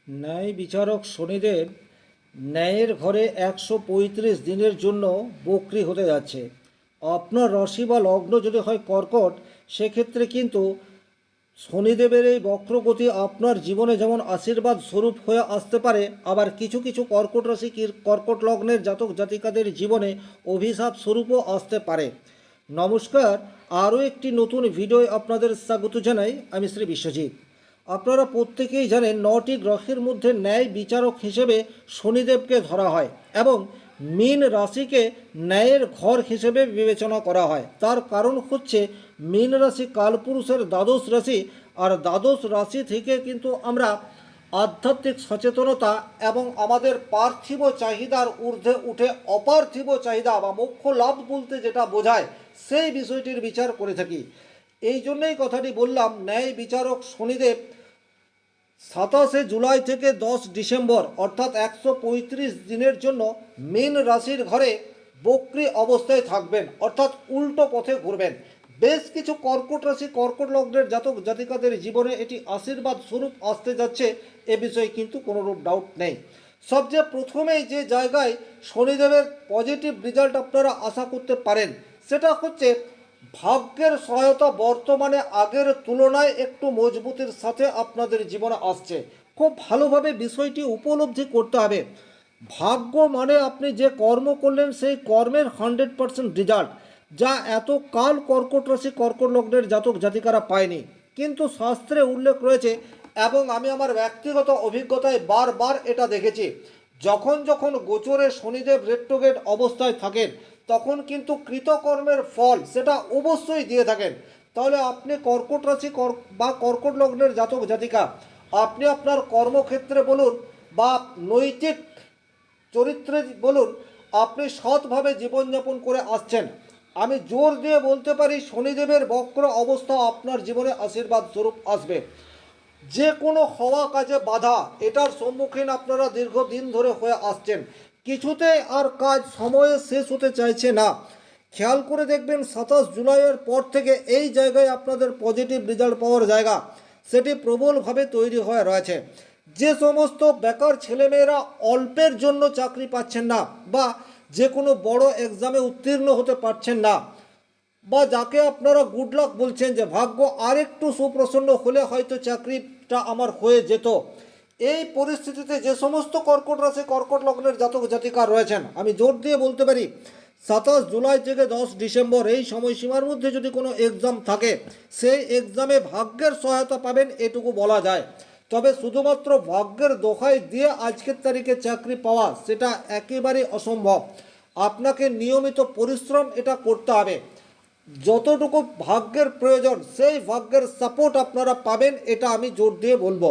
ন্যায় বিচারক শনিদেব ন্যায়ের ঘরে 135 দিনের জন্য বক্রি হতে যাচ্ছে। আপনার রাশি বা লগ্ন যদি হয় কর্কট, সেক্ষেত্রে কিন্তু শনিদেবের এই বক্রগতি আপনার জীবনে যেমন আশীর্বাদ স্বরূপ হয়ে আসতে পারে, আবার কিছু কিছু কর্কট রাশি কর্কট লগ্নের জাতক জাতিকাদের জীবনে অভিশাপ স্বরূপও আসতে পারে। নমস্কার, আরও একটি নতুন ভিডিও আপনাদের স্বাগত জানাই। আমি শ্রী বিশ্বজিৎ। আপনারা প্রত্যেকেই জানেন 9টি গ্রহের মধ্যে ন্যায় বিচারক হিসেবে শনিদেবকে ধরা হয় এবং মীন রাশিকে ন্যায়ের ঘর হিসেবে বিবেচনা করা হয়। তার কারণ হচ্ছে মীন রাশি কালপুরুষের দ্বাদশ রাশি, আর দ্বাদশ রাশি থেকে কিন্তু আমরা আধ্যাত্মিক সচেতনতা এবং আমাদের পার্থিব চাহিদার ঊর্ধ্বে উঠে অপার্থিব চাহিদা বা মোক্ষ লাভ বলতে যেটা বোঝায় সেই বিষয়টির বিচার করে থাকি। এই জন্যই কথাটি বললাম, ন্যায় বিচারক শনিদেব 27 জুলাই থেকে 10 ডিসেম্বর অর্থাৎ 135 দিনের জন্য মীন রাশির ঘরে বক্রি অবস্থায় থাকবেন, অর্থাৎ উল্টো পথে ঘুরবেন। বেশ কিছু কর্কট রাশি কর্কট লগ্নের জাতক জাতিকাদের জীবনে এটি আশীর্বাদ স্বরূপ আসতে যাচ্ছে, এ বিষয়ে কিন্তু কোনোরূপ ডাউট নেই। সবচেয়ে প্রথমেই যে জায়গায় শনিদেবের পজিটিভ রেজাল্ট আপনারা আশা করতে পারেন, সেটা হচ্ছে ভাগ্যের সহায়তা বর্তমানে আগের তুলনায় একটু মজবুতির সাথে আপনাদের জীবনে আসছে। খুব ভালোভাবে বিষয়টি উপলব্ধি করতে হবে। ভাগ্য মানে আপনি যে কর্ম করলেন সেই কর্মের 100% রেজাল্ট, যা এত কাল কর্কট রাশি কর্কট লগ্নের জাতক জাতিকারা পায়নি। কিন্তু শাস্ত্রে উল্লেখ রয়েছে এবং আমি আমার ব্যক্তিগত অভিজ্ঞতায় বারবার এটা দেখেছি, যখন যখন গোচরে শনিদেব রেট্রোগেট অবস্থায় থাকেন তখন কিন্তু কৃতকর্মের ফল সেটা অবশ্যই দিয়ে থাকেন। তাহলে আপনি কর্কট রাশি বা কর্কট লগ্নের জাতক জাতিকা, আপনি আপনার কর্মক্ষেত্রে বলুন বা নৈতিক চরিত্রে বলুন, আপনি সৎভাবে জীবনযাপন করে আসছেন। আমি জোর দিয়ে বলতে পারি শনিদেবের বক্র অবস্থা আপনার জীবনে আশীর্বাদ স্বরূপ আসবে। যে কোনো হওয়া কাজে বাধা, এটার সম্মুখীন আপনারা দীর্ঘদিন ধরে হয়ে আসছেন, কিছুতে আর কাজ সময়ে শেষ হতে চাইছে না। খেয়াল করে দেখবেন 27 জুলাইয়ের পর থেকে এই জায়গায় আপনাদের পজিটিভ রেজাল্ট পাওয়ার জায়গা সেটি প্রবলভাবে তৈরি হয়ে রয়েছে। যে সমস্ত বেকার ছেলেমেয়েরা অল্পের জন্য চাকরি পাচ্ছেন না বা যে কোনো বড় এক্সামে উত্তীর্ণ হতে পারছেন না, বা যাকে আপনারা গুড লাক বলছেন যে ভাগ্য আরেকটু সুপ্রসন্ন হলে হয়তো চাকরিটা আমার হয়ে যেত, এই পরিস্থিতিতে যে সমস্ত কর্কট রাশি কর্কট লগ্নের জাতক জাতিকা রয়েছেন, আমি জোর দিয়ে বলতে পারি 27 জুলাই থেকে 10 ডিসেম্বর এই সময়সীমার মধ্যে যদি কোনো এক্সাম থাকে, সেই এক্সামে ভাগ্যের সহায়তা পাবেন এটুকু বলা যায়। তবে শুধুমাত্র ভাগ্যের দোহাই দিয়ে আজকের তারিখে চাকরি পাওয়া সেটা একেবারেই অসম্ভব। আপনাকে নিয়মিত পরিশ্রম এটা করতে হবে। যতটুকু ভাগ্যের প্রয়োজন সেই ভাগ্যের সাপোর্ট আপনারা পাবেন, এটা আমি জোর দিয়ে বলবো।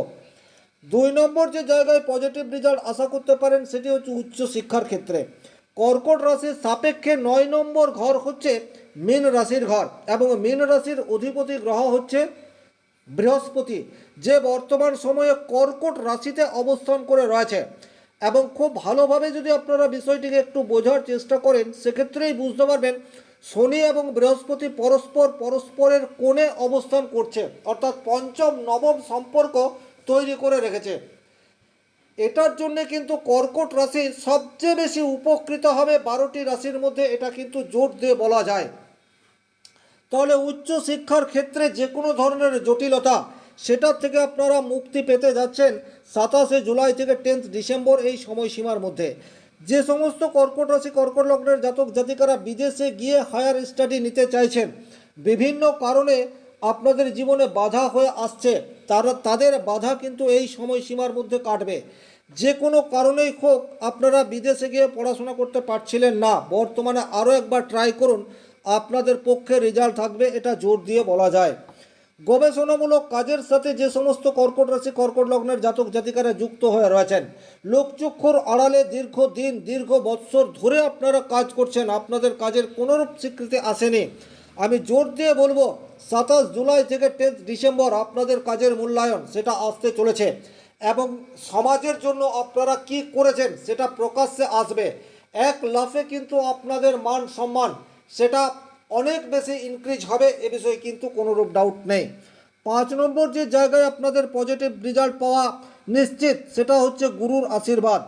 2 নম্বর যে জায়গায় পজিটিভ রেজাল্ট আশা করতে পারেন সেটি হচ্ছে উচ্চ শিক্ষার ক্ষেত্রে। কর্কট রাশির সাপেক্ষে 9 নম্বর ঘর হচ্ছে মীন রাশির ঘর এবং মীন রাশির অধিপতি গ্রহ হচ্ছে বৃহস্পতি, যে বর্তমান সময়ে কর্কট রাশিতে অবস্থান করে রয়েছে। এবং খুব ভালোভাবে যদি আপনারা বিষয়টিকে একটু বোঝার চেষ্টা করেন, সেক্ষেত্রেই বুঝতে পারবেন শনি এবং বৃহস্পতি পরস্পরের কোণে অবস্থান করছে, অর্থাৎ পঞ্চম নবম সম্পর্ক তৈরি করে রেখেছে। এটার জন্য কিন্তু কর্কট রাশি সবচেয়ে বেশি উপকৃত হবে 12টি রাশির মধ্যে, এটা কিন্তু জোর দিয়ে বলা যায়। তাহলে উচ্চ শিক্ষার ক্ষেত্রে যে কোনো ধরনের জটিলতা সেটার থেকে আপনারা মুক্তি পেতে যাচ্ছেন 27 জুলাই থেকে 10 ডিসেম্বর এই সময়সীমার মধ্যে। যে সমস্ত কর্কট রাশি কর্কট লগ্নের জাতক জাতিকারা বিদেশে গিয়ে হায়ার স্টাডি নিতে চাইছেন, বিভিন্ন কারণে আপনাদের জীবনে বাধা হয়ে আসছে, তাদের বাধা কিন্তু এই সময়সীমার মধ্যে কাটবে। যে কোনো কারণেই হোক আপনারা বিদেশে গিয়ে পড়াশোনা করতে পারছিলেন না, বর্তমানে আরও একবার ট্রাই করুন, আপনাদের পক্ষে রেজাল্ট থাকবে, এটা জোর দিয়ে বলা যায়। গবেষণামূলক কাজের সাথে যে সমস্ত কর্কট রাশি কর্কট লগ্নের জাতক জাতিকারা যুক্ত হয়ে রয়েছেন, লোকচক্ষুর আড়ালে দীর্ঘদিন দীর্ঘ বৎসর ধরে আপনারা কাজ করছেন, আপনাদের কাজের কোনোরূপ স্বীকৃতি আসেনি, আমি জোর দিয়ে বলবো 27 জুলাই থেকে 10 ডিসেম্বর আপনাদের কাজের মূল্যায়ন সেটা আসতে চলেছে এবং সমাজের জন্য আপনারা কি করেছেন সেটা প্রকাশ্যে আসবে। এক লাফে কিন্তু আপনাদের মান সম্মান সেটা অনেক বেশি ইনক্রিজ হবে, এ বিষয়ে কিন্তু কোনোরূপ ডাউট নেই। 5 নম্বর যে জায়গায় আপনাদের পজিটিভ রেজাল্ট পাওয়া নিশ্চিত, সেটা হচ্ছে গুরুর আশীর্বাদ।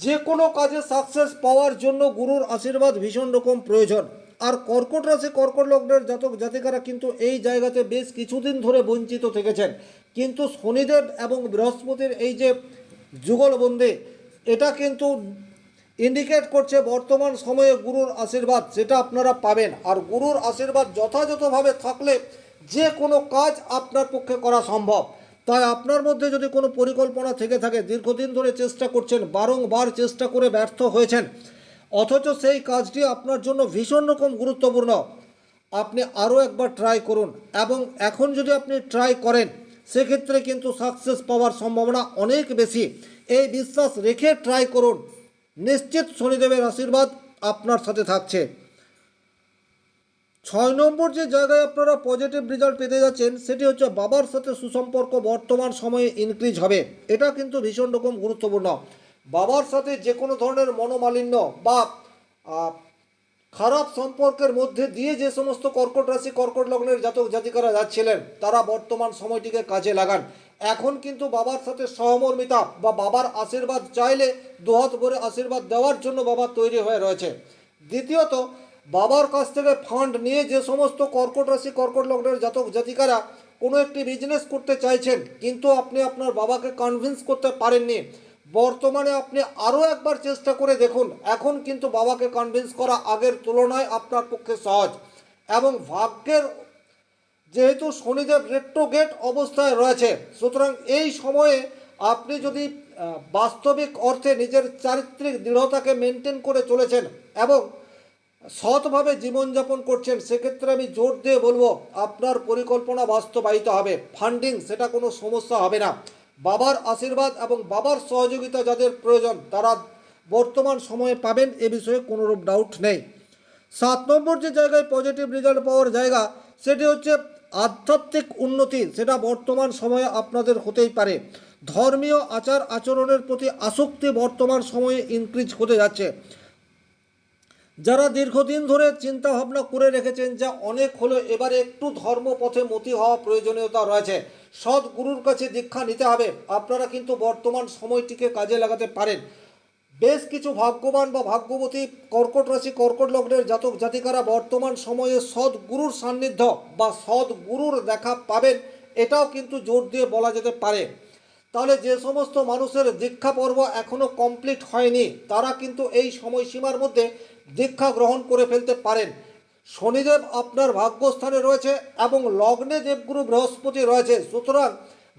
যে কোনো কাজে সাকসেস পাওয়ার জন্য গুরুর আশীর্বাদ ভীষণ রকম প্রয়োজন। আর কর্কট রাশি কর্কট লগ্নের জাতক জাতিকারা কিন্তু এই জায়গাতে বেশ কিছুদিন ধরে বঞ্চিত থেকেছেন, কিন্তু শনিদেব এবং বৃহস্পতির এই যে যুগলবন্দি, এটা কিন্তু ইন্ডিকেট করছে বর্তমান সময়ে গুরুর আশীর্বাদ সেটা আপনারা পাবেন। আর গুরুর আশীর্বাদ যথাযথভাবে থাকলে যে কোনো কাজ আপনার পক্ষে করা সম্ভব। তাই আপনার মধ্যে যদি কোনো পরিকল্পনা থেকে থাকে, দীর্ঘদিন ধরে চেষ্টা করছেন, বারংবার চেষ্টা করে ব্যর্থ হয়েছেন, অথচ সেই কাজটি আপনার জন্য ভীষণ রকম গুরুত্বপূর্ণ, আপনি আরও একবার ট্রাই করুন। এবং এখন যদি আপনি ট্রাই করেন, সেক্ষেত্রে কিন্তু সাকসেস পাওয়ার সম্ভাবনা অনেক বেশি। এই বিশ্বাস রেখে ট্রাই করুন, নিশ্চিত শনিদেবের আশীর্বাদ আপনার সাথে থাকছে। 6 নম্বর যে জায়গায় আপনারা পজিটিভ রেজাল্ট পেতে যাচ্ছেন, সেটি হচ্ছে বাবার সাথে সুসম্পর্ক বর্তমান সময়ে ইনক্রিজ হবে। এটা কিন্তু ভীষণ রকম গুরুত্বপূর্ণ। বাবার সাথে যে কোনো ধরনের মনোমালিন্য বা খারাপ সম্পর্কের মধ্যে দিয়ে যে সমস্ত কর্কট রাশি কর্কট লগ্নের জাতক জাতিকারা যাচ্ছিলেন, তারা বর্তমান সময়টিকে কাজে লাগান। এখন কিন্তু বাবার সাথে সহমর্মিতা বা বাবার আশীর্বাদ চাইলে দুহাত ভরে আশীর্বাদ দেওয়ার জন্য বাবা তৈরি হয়ে রয়েছে। দ্বিতীয়ত, বাবার কাছ থেকে ফান্ড নিয়ে যে সমস্ত কর্কট রাশি কর্কট লগ্নের জাতক জাতিকারা কোনো একটি বিজনেস করতে চাইছেন, কিন্তু আপনি আপনার বাবাকে কনভিন্স করতে পারেননি, বর্তমানে আপনি আরও একবার চেষ্টা করে দেখুন। এখন কিন্তু বাবাকে কনভিন্স করা আগের তুলনায় আপনার পক্ষে সহজ। এবং ভাগ্যের, যেহেতু শনিদেব রেট্রোগেট অবস্থায় রয়েছে, সুতরাং এই সময়ে আপনি যদি বাস্তবিক অর্থে নিজের চারিত্রিক দৃঢ়তাকে মেনটেন করে চলেছেন এবং সৎভাবে জীবনযাপন করছেন, সেক্ষেত্রে আমি জোর দিয়ে বলবো আপনার পরিকল্পনা বাস্তবায়িত হবে। ফান্ডিং সেটা কোনো সমস্যা হবে না। বাবার আশীর্বাদ এবং বাবার সহযোগিতা যাদের প্রয়োজন, তারা বর্তমান সময়ে পাবেন, এ বিষয়ে কোনোরূপ ডাউট নেই। 7 নম্বর যে জায়গায় পজিটিভ রেজাল্ট পাওয়ার জায়গা, সেটি হচ্ছে আধ্যাত্মিক উন্নতি। সেটা বর্তমান সময়ে আপনাদের হতেই পারে। ধর্মীয় আচার আচরণের প্রতি আসক্তি বর্তমান সময়ে ইনক্রিজ হতে যাচ্ছে। যারা দীর্ঘদিন ধরে চিন্তা ভাবনা করে রেখেছেন যা অনেক হলো, এবারে একটু ধর্মপথে মতি হওয়া প্রয়োজনীয়তা রয়েছে, সৎ গুরুর কাছে দীক্ষা নিতে হবে, আপনারা কিন্তু বর্তমান সময়টিকে কাজে লাগাতে পারেন। বেশ কিছু ভাগ্যবান বা ভাগ্যবতী কর্কট রাশি কর্কট লগ্নের জাতক জাতিকারা বর্তমান সময়ে সৎ গুরুর সান্নিধ্য বা সৎ গুরুর দেখা পাবেন, এটাও কিন্তু জোর দিয়ে বলা যেতে পারে। তাহলে যে সমস্ত মানুষের দীক্ষা পর্ব এখনও কমপ্লিট হয়নি, তারা কিন্তু এই সময়সীমার মধ্যে দীক্ষা গ্রহণ করে ফেলতে পারেন। শনিদেব আপনার ভাগ্যস্থানে রয়েছে এবং লগ্নে দেবগুরু বৃহস্পতি রয়েছে, সুতরাং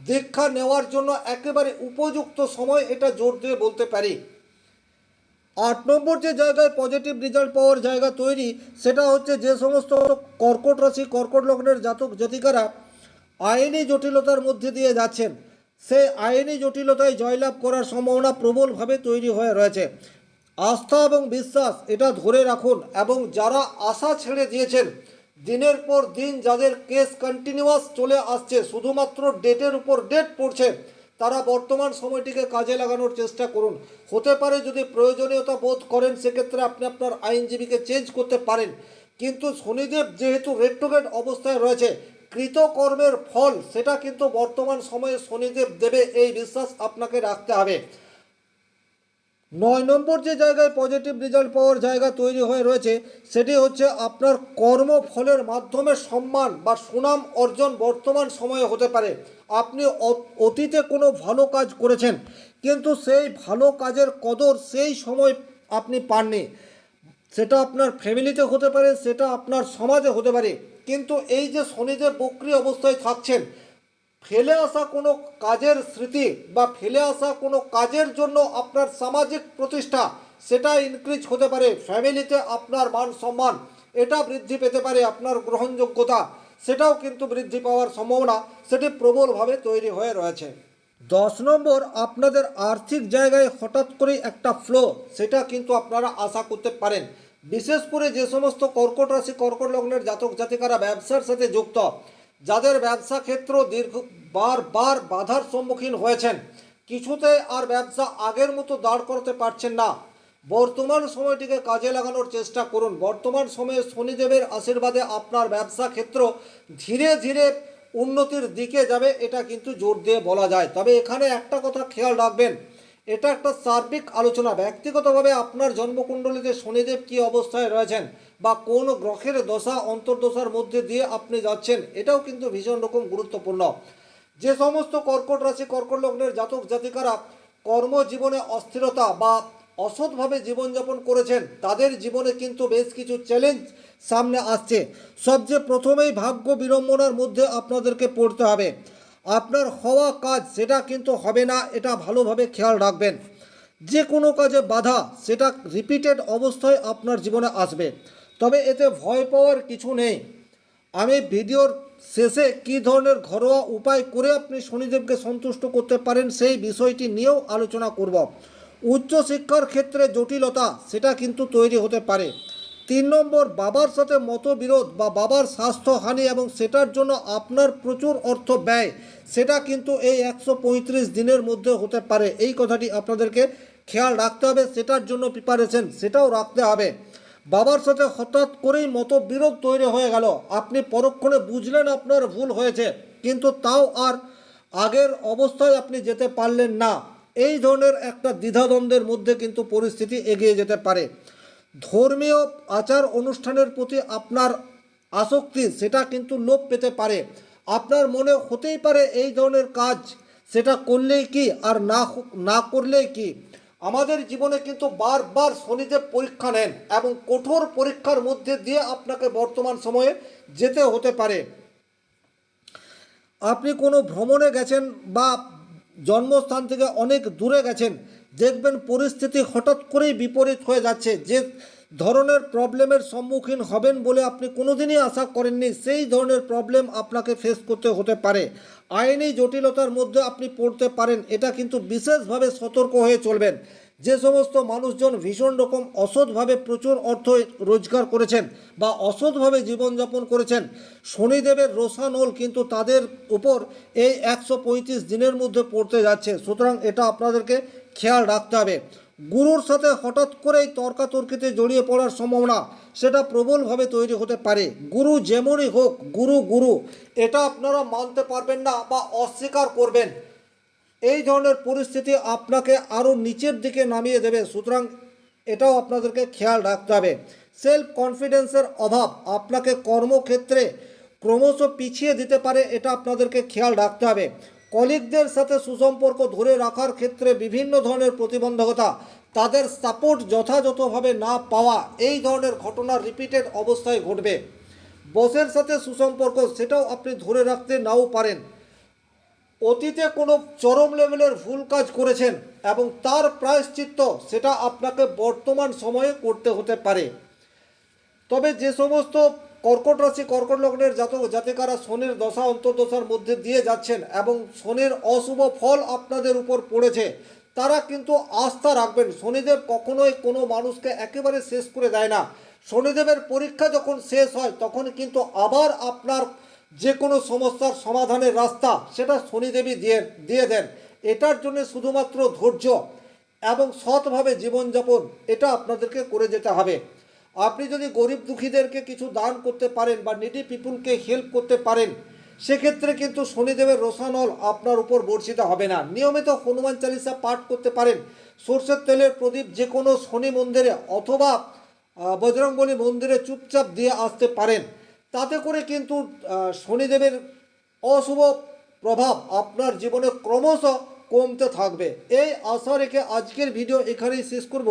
দীক্ষা নেওয়ার জন্য একেবারে উপযুক্ত সময়, এটা জোর দিয়ে বলতে পারি। 8 নম্বর যে জায়গায় পজিটিভ রেজাল্ট পাওয়ার জায়গা তৈরি, সেটা হচ্ছে যে সমস্ত কর্কট রাশি কর্কট লগ্নের জাতক জাতিকারা আইনি জটিলতার মধ্যে দিয়ে যাচ্ছেন, সেই আইনি জটিলতায় জয়লাভ করার সম্ভাবনা প্রবলভাবে তৈরি হয়ে রয়েছে। আস্থা এবং বিশ্বাস এটা ধরে রাখুন। এবং যারা আশা ছেড়ে দিয়েছেন, দিনের পর দিন যাদের কেস কন্টিনিউয়াস চলে আসছে, শুধুমাত্র ডেটের উপর ডেট পড়ছে, তারা বর্তমান সময়টিকে কাজে লাগানোর চেষ্টা করুন। হতে পারে যদি প্রয়োজনীয়তা বোধ করেন, সেক্ষেত্রে আপনি আপনার আইনজীবীকে চেঞ্জ করতে পারেন। কিন্তু শনিদেব যেহেতু রেট্রোগেট অবস্থায় রয়েছে, কৃতকর্মের ফল সেটা কিন্তু বর্তমান সময়ে শনিদেব দেবে, এই বিশ্বাস আপনাকে রাখতে হবে। 9 নম্বর যে জায়গায় পজিটিভ রেজাল্ট পাওয়ার জায়গা তৈরি হয়ে রয়েছে, সেটি হচ্ছে আপনার কর্মফলের মাধ্যমে সম্মান বা সুনাম অর্জন বর্তমান সময়ে হতে পারে। আপনি অতীতে কোনো ভালো কাজ করেছেন, কিন্তু সেই ভালো কাজের কদর সেই সময় আপনি পাননি। সেটা আপনার ফ্যামিলিতে হতে পারে, সেটা আপনার সমাজে হতে পারে। কিন্তু এই যে শনিদেব বক্রী অবস্থায় থাকছেন, ফেলে আসা কোনো কাজের স্মৃতি বা ফেলে আসা কোনো কাজের জন্য আপনার সামাজিক প্রতিষ্ঠা সেটা ইনক্রিজ হতে পারে। ফ্যামিলিতে আপনার মান সম্মান এটা বৃদ্ধি পেতে পারে, আপনার গ্রহণযোগ্যতা সেটাও কিন্তু বৃদ্ধি পাওয়ার সম্ভাবনা সেটি প্রবলভাবে তৈরি হয়ে রয়েছে। 10 নম্বর, আপনাদের আর্থিক জায়গায় হঠাৎ করেই একটা ফ্লো সেটা কিন্তু আপনারা আশা করতে পারেন। বিশেষ করে যে সমস্ত কর্কট রাশি কর্কট লগ্নের জাতক জাতিকারা ব্যবসার সাথে যুক্ত, যাদের ব্যবসা ক্ষেত্র বারবার বাধার সম্মুখীন হয়েছেন, কিছুতে আর ব্যবসা আগের মতো দাঁড় করাতে পারছেন না, বর্তমান সময়টিকে কাজে লাগানোর চেষ্টা করুন। বর্তমান সময়ে শনিদেবের আশীর্বাদে আপনার ব্যবসা ক্ষেত্র ধীরে ধীরে উন্নতির দিকে যাবে, এটা কিন্তু জোর দিয়ে বলা যায়। তবে এখানে একটা কথা খেয়াল রাখবেন, এটা একটা সার্বিক আলোচনা। ব্যক্তিগতভাবে আপনার জন্মকুণ্ডলিতে শনিদেব কী অবস্থায় রয়েছেন বা কোন গ্রহের দশা অন্তর্দশার মধ্যে দিয়ে আপনি যাচ্ছেন, এটাও কিন্তু ভীষণ রকম গুরুত্বপূর্ণ। যে সমস্ত কর্কট রাশি কর্কট লগ্নের জাতক জাতিকারা কর্মজীবনে অস্থিরতা বা অসৎভাবে জীবনযাপন করেছেন, তাদের জীবনে কিন্তু বেশ কিছু চ্যালেঞ্জ সামনে আসছে। সবচেয়ে প্রথমেই ভাগ্য বিড়ম্বনার মধ্যে আপনাদেরকে পড়তে হবে। আপনার হওয়া কাজ সেটা কিন্তু হবে না, এটা ভালোভাবে খেয়াল রাখবেন। যে কোনো কাজে বাধা সেটা রিপিটেড অবস্থায় আপনার জীবনে আসবে। তবে এতে ভয় পাওয়ার কিছু নেই। আমি ভিডিওর শেষে কী ধরনের ঘরোয়া উপায় করে আপনি শনিদেবকে সন্তুষ্ট করতে পারেন সেই বিষয়টি নিয়েও আলোচনা করব। উচ্চশিক্ষার ক্ষেত্রে জটিলতা সেটা কিন্তু তৈরি হতে পারে। 3 নম্বর, বাবার সাথে মতবিরোধ বা বাবার স্বাস্থ্যহানি এবং সেটার জন্য আপনার প্রচুর অর্থ ব্যয়, সেটা কিন্তু এই 135 দিনের মধ্যে হতে পারে। এই কথাটি আপনাদেরকে খেয়াল রাখতে হবে। সেটার জন্য প্রিপারেশন সেটাও রাখতে হবে। বাবার সাথে হঠাৎ করেই মতবিরোধ তৈরি হয়ে গেল, আপনি পরক্ষণে বুঝলেন আপনার ভুল হয়েছে, কিন্তু তাও আর আগের অবস্থায় আপনি যেতে পারলেন না। এই ধরনের একটা দ্বিধাদ্বন্দ্বের মধ্যে কিন্তু পরিস্থিতি এগিয়ে যেতে পারে। ধর্মীয় আচার অনুষ্ঠানের প্রতি আপনার আসক্তি সেটা কিন্তু লোপ পেতে পারে। আপনার মনে হতেই পারে এই ধরনের কাজ সেটা করলেই কি আর না করলেই কি। আমাদের জীবনে কিন্তু বারবার শনিদেব পরীক্ষা নেন এবং কঠোর পরীক্ষার মধ্যে দিয়ে আপনাকে বর্তমান সময়ে যেতে হতে পারে। আপনি কোনো ভ্রমণে গেছেন বা জন্মস্থান থেকে অনেক দূরে গেছেন, দেখবেন পরিস্থিতি হঠাৎ করেই বিপরীত হয়ে যাচ্ছে। যে ধরনের প্রবলেমের সম্মুখীন হবেন বলে আপনি কোনোদিনই আশা করেননি, সেই ধরনের প্রবলেম আপনাকে ফেস করতে হতে পারে। আইনি জটিলতার মধ্যে আপনি পড়তে পারেন, এটা কিন্তু বিশেষভাবে সতর্ক হয়ে চলবেন। যে সমস্ত মানুষজন ভীষণ রকম অসৎভাবে প্রচুর অর্থ রোজগার করেছেন বা অসৎভাবে জীবনযাপন করেছেন, শনিদেবের রোষানল কিন্তু তাদের উপর এই 135 দিনের মধ্যে পড়তে যাচ্ছে। সুতরাং এটা আপনাদেরকে খেয়াল রাখতে হবে। গুরুর সাথে হঠাৎ করেই তর্কাতর্কিতে জড়িয়ে পড়ার সম্ভাবনা সেটা প্রবলভাবে তৈরি হতে পারে। গুরু যেমনই হোক, গুরু এটা আপনারা মানতে পারবেন না বা অস্বীকার করবেন। এই ধরনের পরিস্থিতি আপনাকে আরও নিচের দিকে নামিয়ে দেবে। সুতরাং এটাও আপনাদেরকে খেয়াল রাখতে হবে। সেলফ কনফিডেন্সের অভাব আপনাকে কর্মক্ষেত্রে ক্রমশ পিছিয়ে দিতে পারে, এটা আপনাদেরকে খেয়াল রাখতে হবে। কলিগদের সাথে সুসম্পর্ক ধরে রাখার ক্ষেত্রে বিভিন্ন ধরনের প্রতিবন্ধকতা, তাদের সাপোর্ট যথাযথভাবে না পাওয়া, এই ধরনের ঘটনা রিপিটেড অবস্থায় ঘটবে। বসের সাথে সুসম্পর্ক সেটাও আপনি ধরে রাখতে নাও পারেন। অতীতে কোনো চরম লেভেলের ভুল কাজ করেছেন এবং তার প্রায়শ্চিত্ত সেটা আপনাকে বর্তমান সময়ে করতে হতে পারে। তবে যে সমস্ত কর্কট রাশি কর্কট লগ্নের জাতক জাতিকারা শনির দশা অন্তর্দশার মধ্যে দিয়ে যাচ্ছেন এবং শনির অশুভ ফল আপনাদের উপর পড়েছে, তারা কিন্তু আস্থা রাখবেন। শনিদেব কখনোই কোনো মানুষকে একেবারে শেষ করে দেয় না। শনিদেবের পরীক্ষা যখন শেষ হয় তখন কিন্তু আবার আপনার যে কোনো সমস্যার সমাধানের রাস্তা সেটা শনিদেবী দিয়ে দেন। এটার জন্য শুধুমাত্র ধৈর্য এবং সৎভাবে জীবনযাপন এটা আপনাদেরকে করে যেতে হবে। আপনি যদি গরিব দুঃখীদেরকে কিছু দান করতে পারেন বা নিডি পিপুলকে হেল্প করতে পারেন, সেক্ষেত্রে কিন্তু শনিদেবের রোষানল আপনার উপর বর্ষিত হবে না। নিয়মিত হনুমান চালিসা পাঠ করতে পারেন। সর্ষের তেলের প্রদীপ যে কোনো শনি মন্দিরে অথবা বজরংবলী মন্দিরে চুপচাপ দিয়ে আসতে পারেন। তাতে করে কিন্তু শনিদেবের অশুভ প্রভাব আপনার জীবনে ক্রমশ কমতে থাকবে। এই আশা রেখে আজকের ভিডিও এখানেই শেষ করব।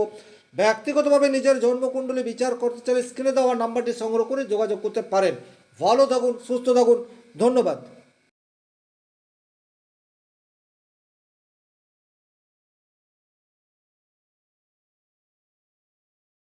ব্যক্তিগতভাবে নিজের জন্মকুণ্ডলী বিচার করতে চাইলে স্ক্রিনে দেওয়া নাম্বারটি সংগ্রহ করে যোগাযোগ করতে পারেন। ভালো থাকুন, সুস্থ থাকুন, ধন্যবাদ।